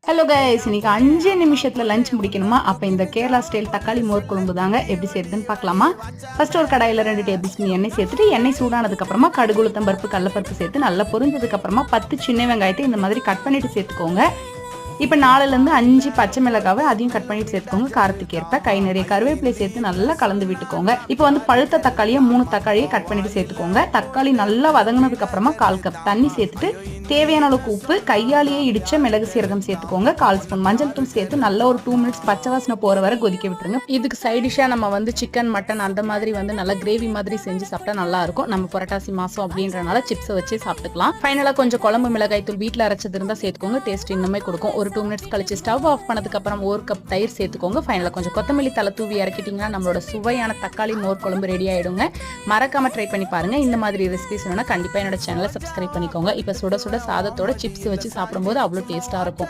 Hello guys, இன்னைக்கு 5 நிமிஷத்துல lunch முடிக்கணுமா? அப்ப இந்த கேரளா ஸ்டைல் தக்காளி மோர் குழம்பு தாங்க எப்படி செய்யறதுன்னு பார்க்கலாமா? ஃபர்ஸ்ட் ஒரு கடாயில 2 டேபிள் ஸ்பூன் எண்ணெய் சேர்த்துட்டு எண்ணெய் சூடானதுக்கு அப்புறமா கடுகு, உளுத்தம் பருப்பு, கடலைப்பருப்பு சேர்த்து நல்லா பொரிஞ்சதுக்கு அப்புறமா 10 சின்ன வெங்காயத்தை இந்த மாதிரி கட் பண்ணிட்டு சேர்த்துக்கோங்க. இப்போ 4லேருந்து 5 பச்சை மிளகாவை அதையும் கட் பண்ணிட்டு சேர்த்துக்கோங்க. காரத்துக்கு ஏற்ப கை நிறைய கருவேப்பிலை சேர்த்து நல்லா கலந்து விட்டுக்கோங்க. இப்போ பழுத்த தக்காளியை 3 தக்காளியை கட் பண்ணிட்டு சேர்த்துக்கோங்க. தக்காளி நல்லா வதங்கினதுக்கு அப்புறமா 1/4 கப் தண்ணி சேர்த்துட்டு தேவையான அளவுக்கு உப்பு, கையாலேயே இடிச்ச மிளகு சீரகம் சேர்த்துக்கோங்க. 1/4 ஸ்பூன் மஞ்சள் தூள் சேர்த்து நல்லா ஒரு 2 மினிட்ஸ் பச்சை வாசனை போற வரை கொதிக்க விட்டுருங்க. இதுக்கு சைட் டிஷ்ஷா நம்ம சிக்கன், மட்டன் அந்த மாதிரி நல்லா கிரேவி மாதிரி செஞ்சு சாப்பிட்டா நல்லா இருக்கும். நம்ம புரட்டாசி மாசம் அப்படின்றனால சிப்ஸை வச்சு சாப்பிட்டுக்கலாம். ஃபைனலா கொஞ்சம் குழம்பு மிளகாய் தூள் வீட்டில் அரைச்சது இருந்தா சேர்த்துக்கோங்க. டேஸ்ட் இன்னுமே கொடுக்கும். ஒரு 2 மினிட்ஸ் கழிச்சு ஸ்டவ் ஆஃப் பண்ணதுக்கு அப்புறம் 1 கப் தயிர் சேர்த்துக்கோங்க. ஃபைனலா கொஞ்சம் கொத்தமல்லி தலை தூவி இறக்கிட்டீங்கன்னா நம்மளோட சுவையான தக்காளி மோர் குழம்பு ரெடி ஆயிடுங்க. மறக்காம ட்ரை பண்ணி பாருங்க. இந்த மாதிரி ரெசிபிஸ் வேணும்னா கண்டிப்பா என்னோட சேனலை சப்ஸ்கிரைப் பண்ணிக்கோங்க. இப்ப சுட சுட சாதத்தோட சிப்ஸ் வச்சு சாப்பிடும்போது அவ்வளோ டேஸ்டா இருக்கும்.